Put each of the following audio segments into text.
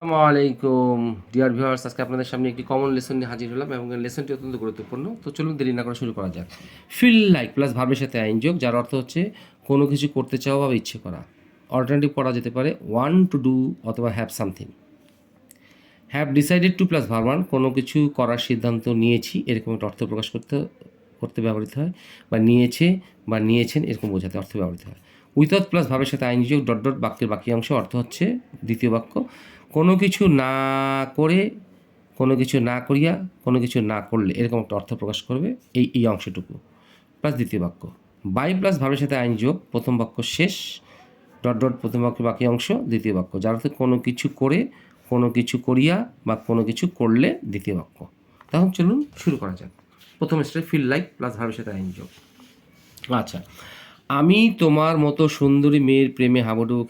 আসসালামু আলাইকুম dear viewers, আজকে আপনাদের সামনে একটি কমন লেসন নিয়ে হাজির হলাম এবং এই লেসনটি অত্যন্ত গুরুত্বপূর্ণ। তো চলুন দেরি না করে শুরু করা যাক। ফিল লাইক প্লাস ভার্বের সাথে আইন যোগ, যার অর্থ হচ্ছে কোনো কিছু করতে চাওয়া বা ইচ্ছে করা। অল্টারনেটিভ পড়া যেতে পারে ওয়ান টু ডু অথবা have something. Have decided two plus verb one, কোনো কিছু করার সিদ্ধান্ত নিয়েছি এরকম একটা অর্থ প্রকাশ করতে করতে ব্যবহৃত হয়, বা নিয়েছে বা নিয়েছেন এরকম বোঝাতে অর্থ ব্যবহৃত হয়। উইথআউট প্লাস ভাবের সাথে আইন যোগ ডট ডট বাক্যের বাকি অংশ অর্থ হচ্ছে দ্বিতীয় বাক্য কোনো কিছু না করে, কোনো কিছু না করিয়া, কোনো কিছু না করলে এরকম একটা অর্থ প্রকাশ করবে এই অংশটুকু প্লাস দ্বিতীয় বাক্য। বাই প্লাস ভাবের সাথে আইন যোগ প্রথম বাক্য শেষ ডট ডট প্রথম বাক্যের বাকি অংশ দ্বিতীয় বাক্য, যার অর্থে কোনো কিছু করে, কোনো কিছু করিয়া বা কোনো কিছু করলে দ্বিতীয় বাক্য। তখন চলুন শুরু করা যাক। প্রথম স্টেপ ফিল লাইক প্লাস ভাবের সাথে আইন যোগ। আচ্ছা, আমি তোমার মতো সুন্দরী মেয়ের প্রেমে হাবুডুবু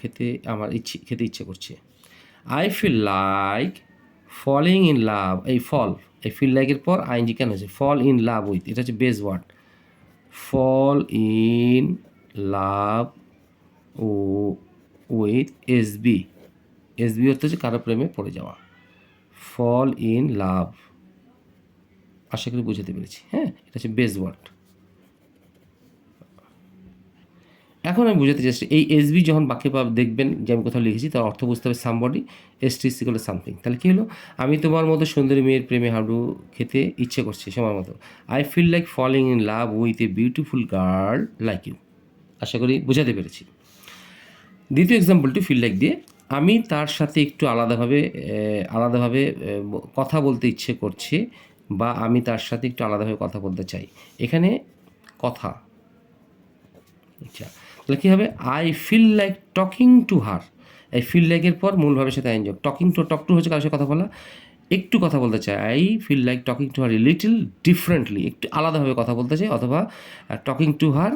খেতে ইচ্ছে করছে। I feel like falling in love. এই ফিল লাইকের পর আইনজি কেন হয়েছে? ফল ইন লাভ উইথ, এটা হচ্ছে base word. Fall in love ও উইথ এসবি। এসবি অর্থ হচ্ছে কারো প্রেমে পড়ে যাওয়া। ফল ইন লাভ, আশা করি বুঝাতে পেরেছি। হ্যাঁ, এটা হচ্ছে বেস ওয়ার্ড। এখন আমি বুঝাতে চাইছি, এই এসবি যখন বাক্যে দেখবেন যে আমি কোথাও লিখেছি, তার অর্থ বুঝতে হবে সামবডি, এসটিসি করলে সামথিং। তাহলে কী হলো? আমি তোমার মতো সুন্দরী মেয়ের প্রেমে হাডু খেতে ইচ্ছে করছে সময় মতো। I feel like falling in love with a beautiful girl like you. আশা করি বুঝাতে পেরেছি। দ্বিতীয় এক্সাম্পলটি ফিল লাইক দিয়ে, আমি তার সাথে একটু আলাদাভাবে কথা বলতে ইচ্ছে করছে, বা আমি তার সাথে একটু আলাদাভাবে কথা বলতে চাই। এখানে কথা, আচ্ছা, তাহলে কী হবে? I feel like talking to her. এই ফিল লাইকের পর মূল ভাবের সাথে আইন যোগ। টক টু হচ্ছে কারোর সাথে কথা বলা, একটু কথা বলতে চাই। I feel like talking to her little differently, একটু আলাদাভাবে কথা বলতে চাই, অথবা talking to her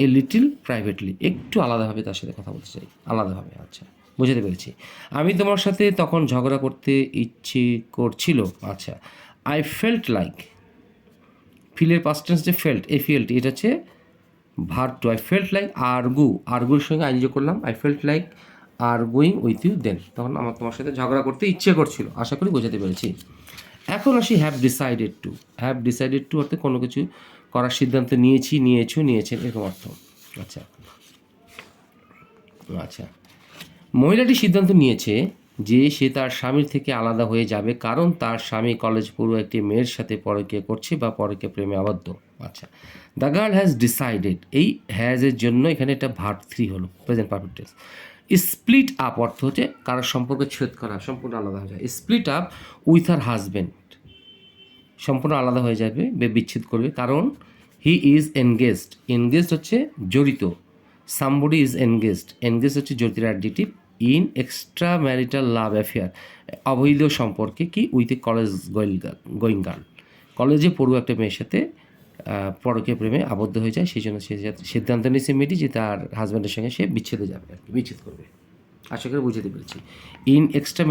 a little privately, একটু আলাদাভাবে তার সাথে কথা বলতে চাই, আলাদাভাবে। আচ্ছা, বুঝতে পেরেছি। আমি তোমার সাথে তখন ঝগড়া করতে ইচ্ছে করছিল। আচ্ছা, আই ফেল্ট লাইক, ফিলের পাস্ট টেন্স যে ফেল্ট, এফিএলটি, এটা হচ্ছে verb two. I felt like আর্গুর সঙ্গে আইন যোগ করলাম। I felt like arguing with you then, তখন আমার তোমার সাথে ঝগড়া করতে ইচ্ছে করছিল। আশা করি বোঝাতে পেরেছি। এখন আসি have decided two. Have decided two অর্থে কোনো কিছু করার সিদ্ধান্ত নিয়েছি, নিয়েছেন এরকম অর্থ। আচ্ছা আচ্ছা, মহিলাটি সিদ্ধান্ত নিয়েছে যে সে তার স্বামীর থেকে আলাদা হয়ে যাবে, কারণ তার স্বামী কলেজ পড়ুয়া একটি মেয়ের সাথে পরকীয়া করছে বা পরকীয়া প্রেমে আবদ্ধ। আচ্ছা, দ্য গার্ল হ্যাজ ডিসাইডেড, এই হ্যাজের জন্য এখানে একটা ভার্ব 3 হলো, present perfect tense. Split up অর্থ হচ্ছে কারোর সম্পর্ক ছেদ করা, সম্পূর্ণ আলাদা হয়ে যায়। Split up with her husband, সম্পূর্ণ আলাদা হয়ে যাবে, বিচ্ছেদ করবে, কারণ হি ইজ এনগেজড। এনগেজড হচ্ছে জড়িত, সামবডি ইজ এনগেজড হচ্ছে জড়িতের adjective. In extra marital love affair, অবৈধ সম্পর্কে, কি with a college going girl, কলেজে পড়ুয়া একটা মেয়ের সাথে পরকীয়া প্রেমে আবদ্ধ হয়ে যায়। সেই জন্য সে সিদ্ধান্ত নিয়েছে মেয়েটি যে তার হাজব্যান্ডের সঙ্গে সে বিচ্ছেদে যাবে, আর কি বিচ্ছেদ করবে। আশা করি বুঝতে পেরেছি। In extra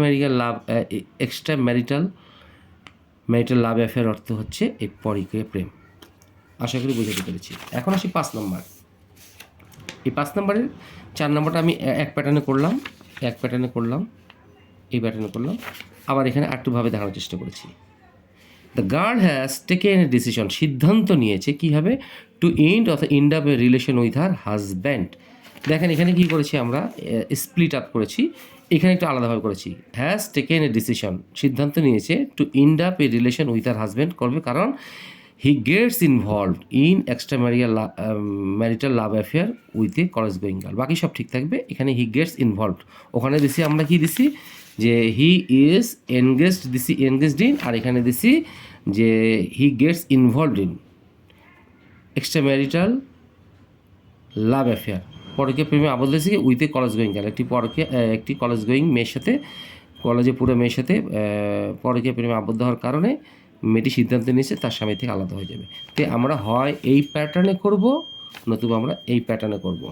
marital love affair অর্থ হচ্ছে এই পরকীয়া প্রেম। আশা করি বুঝতে পেরেছি। এখন আসি 5 নম্বর। এই 5 নম্বরের 4 নম্বরটা আমি এক প্যাটার্নে করলাম, এই প্যাটার্নে করলাম, আবার এখানে আরেকটুভাবে দেখানোর চেষ্টা করেছি। The girl has taken a decision, সিদ্ধান্ত নিয়েছে কী হবে? টু এন্ড অথবা and up a relation with her husband. দেখেন এখানে কী করেছি আমরা? স্প্লিট আপ করেছি, এখানে একটু আলাদাভাবে করেছি। হ্যাজ টেকেন এ ডিসিশন, সিদ্ধান্ত নিয়েছে to end up a relation with her husband করবে, কারণ he gets involved in extra marital love affair with a college going girl. বাকি সব ঠিক থাকবে। এখানে হি গেটস ইনভলভড, ওখানে দিছি আমরা কি দিছি? যে হি ইজ এনগেজড ইন, আর এখানে দিছি যে হি gets involved in extra marital love affair, পরকীয়া প্রেমে আবদ্ধ হয়েছে with a college going girl, একটি কলেজ গোয়িং মেয়ের সাথে, কলেজে পুরো মেয়ের সাথে পরকীয়া প্রেমে আবদ্ধ হওয়ার কারণে মেয়েটি সিদ্ধান্ত নিয়েছে তার স্বামী থেকে আলাদা হয়ে যাবে। তো আমরা হয় এই প্যাটার্নে করব, নতুবা আমরা এই প্যাটার্নে করব।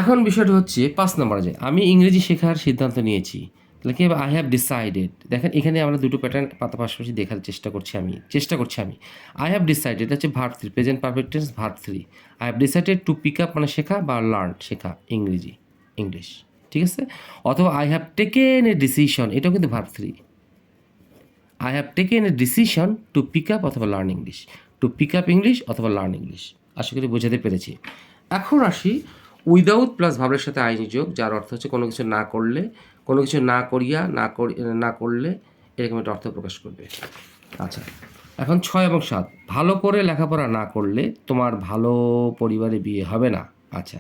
এখন বিষয়টা হচ্ছে 5 নম্বরে যে আমি ইংরেজি শেখার সিদ্ধান্ত নিয়েছি। তাহলে কি হবে? I have decided. দেখেন এখানে আমরা দুটো প্যাটার্ন পাশাপাশি দেখার চেষ্টা করছি আমি। আই হ্যাভ ডিসাইডেড হচ্ছে verb 3, present perfect tense verb 3। I have decided to pick up মানে শেখা বা লার্ন, শেখা ইংরেজি। ইংলিশ, ঠিক আছে। অথবা I have taken a decision, এটাও কিন্তু verb 3। I have taken a decision to pick up অথবা learn English, to pick up English অথবা লার্ন ইংলিশ। আশা করি বোঝাতে পেরেছি। এখন আসি উইদাউট প্লাস ভার্বের সাথে আইনি যোগ, যার অর্থ হচ্ছে কোনো কিছু না করলে, কোনো কিছু না করিয়া, না করলে, এরকম একটা অর্থ প্রকাশ করবে। আচ্ছা, এখন 6 এবং 7, ভালো করে লেখাপড়া না করলে তোমার ভালো পরিবারে বিয়ে হবে না। আচ্ছা,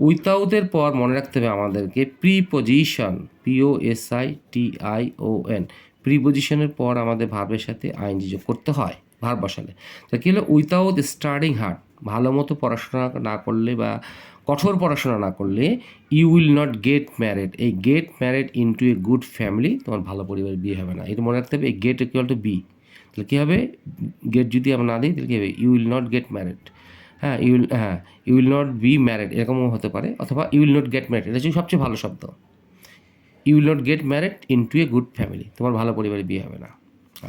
উইথাউটের পর মনে রাখতে হবে আমাদেরকে প্রিপোজিশন, POSITION, প্রিপোজিশনের পর আমাদের ভার্বের সাথে আইনজি যোগ করতে হয় ভার্ব বসালে। তা কী হলো, উইথাউট স্টাডিং হার্ড, ভালো মতো পড়াশোনা না করলে বা কঠোর পড়াশোনা না করলে, you will not get married, এই get married into a good family, তোমার ভালো পরিবারে বিয়ে হবে না। এটা মনে রাখতে হবে, এই গেট ইকুয়াল টু বি। তাহলে কী হবে, গেট যদি আমরা না দিই তাহলে কী হবে, you will not get married. You will not be married এরকমও হতে পারে, অথবা you will not get married, এটা হচ্ছে সবচেয়ে ভালো শব্দ। You will not get married into a good family, তোমার ভালো পরিবারে বিয়ে হবে না।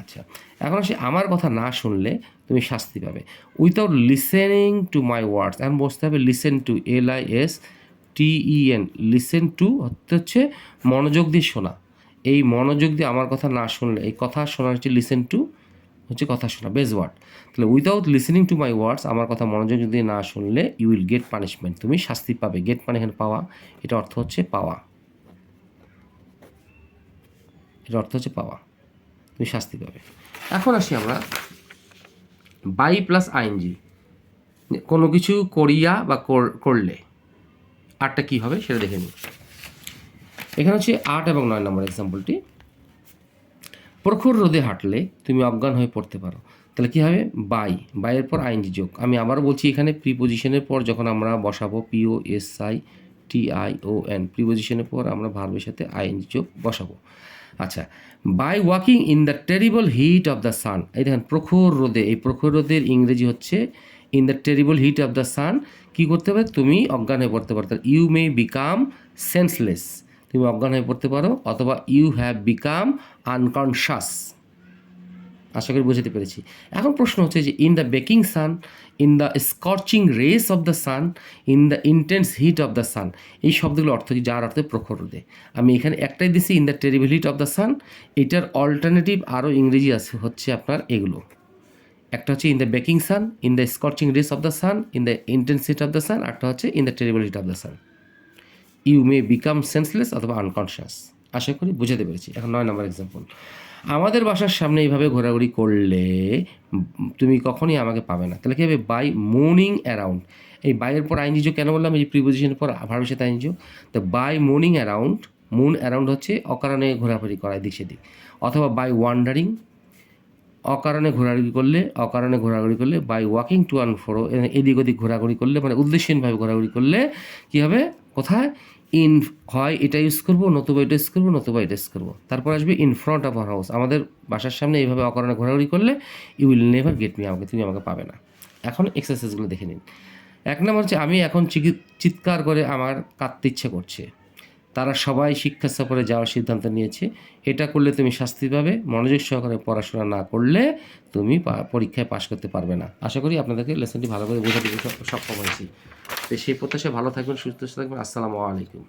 আচ্ছা, এখন আসি আমার কথা না শুনলে তুমি শাস্তি পাবে। উইথাউট লিসেনিং টু মাই ওয়ার্ডস, এখন বসতে হবে listen to, LISTEN, listen to হচ্ছে মনোযোগ দিয়ে শোনা। এই মনোযোগ দিয়ে আমার কথা না শুনলে, এই কথা শোনা হচ্ছে লিসেন টু, হচ্ছে কথা শোনা, বেজ ওয়ার্ড। তাহলে উইথাউট লিসেনিং টু মাই ওয়ার্ডস, আমার কথা মনোযোগ দিয়ে না শুনলে, ইউ উইল গেট পানিশমেন্ট, তুমি শাস্তি পাবে। গেট মানে এখানে পাওয়া, এটা অর্থ হচ্ছে পাওয়া, এটা অর্থ হচ্ছে পাওয়া, তুমি শাস্তি পাবে। এখন আসি আমরা বাই প্লাস আইএনজি, কোনো কিছু করিয়া বা করলে, আটটা কী হবে সেটা দেখে নিই। এখানে হচ্ছে 8 এবং 9 নম্বর এক্সাম্পলটি। প্রখর রোদে হাঁটলে তুমি অজ্ঞান হয়ে পড়তে পারো। তাহলে কী হবে, বাইয়ের পর আইএনজি যোগ। আমি আবারও বলছি, এখানে প্রিপোজিশনের পর যখন আমরা বসাবো POSITION, প্রিপোজিশনের পর আমরা ভার্বের সাথে আইএনজি যোগ বসাবো। আচ্ছা, by walking in the terrible heat of the sun, এই দেখেন প্রখর রোদে, এই প্রখর রোদের ইংরেজি হচ্ছে in the terrible heat of the sun. কী করতে হবে, তুমি অজ্ঞান হয়ে পড়তে পারো। ইউ মে বিকাম সেন্সলেস, তুমি অজ্ঞান হয়ে পড়তে পারো, অথবা ইউ হ্যাভ বিকাম আনকনশাস। আশা করি বুঝতে পেরেছি। এখন প্রশ্ন হচ্ছে যে in the baking sun, in the scorching rays of the sun, in the intense heat of the sun, এই শব্দগুলো অর্থ কি, যার অর্থে প্রখর রোদে। আমি এখানে একটাই দিছি, in the terrible heat of the সান। এটার অল্টারনেটিভ আরও ইংরেজি আছে, হচ্ছে আপনার এগুলো। একটা হচ্ছে in the baking sun, in the scorching rays of the sun, in the intense heat of the sun, একটা হচ্ছে in the terrible heat of the sun. You may become senseless অথবা আনকনশাস। আশা করি বুঝাতে পেরেছি। এখন 9 নম্বর এক্সাম্পল। আমাদের বাসার সামনে এইভাবে ঘোরাঘুরি করলে তুমি কখনই আমাকে পাবে না। তাহলে কী হবে, বাই মুনিং অ্যারাউন্ড, এই বাইয়ের পর আইনজি কেন বললাম, এই প্রিপোজিশনের পর ভার্বের সাথে আইনজি। তো বাই মুনিং অ্যারাউন্ড, মুন অ্যারাউন্ড হচ্ছে অকারণে ঘোরাঘুরি করা এদিক সেদিক, অথবা বাই ওয়ান্ডারিং, অকারণে ঘোরাঘুরি করলে, by walking to and fro, এদিক ওদিক ঘোরাঘুরি করলে, মানে উদ্দেশ্যহীনভাবে ঘোরাঘুরি করলে কী হবে, কোথায়, ইন, হয় এটা ইউজ করবো, নতুবা এটা ইউজ করবো, নতুবা এটা ইউজ করবো। তারপর আসবে in front of our house, আমাদের বাসার সামনে এইভাবে অকারণে ঘোরাঘুরি করলে, you will never get me, তুমি আমাকে পাবে না। এখন এক্সারসাইজগুলো দেখে নিন। 1 নম্বর হচ্ছে, আমি এখন চিৎকার করে আমার কাঁদতে ইচ্ছে করছে। তারা সবাই শিক্ষা সফরে যাওয়ার সিদ্ধান্ত নিয়েছে। এটা করলে তুমি শাস্তি পাবে, মনোযোগ সহকারে পড়াশোনা না করলে তুমি পরীক্ষায় পাশ করতে পারবে না। আশা করি আপনাদেরকে লেসনটি ভালো করে বোঝাতে সক্ষম হয়েছি। তো সেই প্রত্যাশায় ভালো থাকবেন, সুস্থ থাকবেন। আসসালামু আলাইকুম।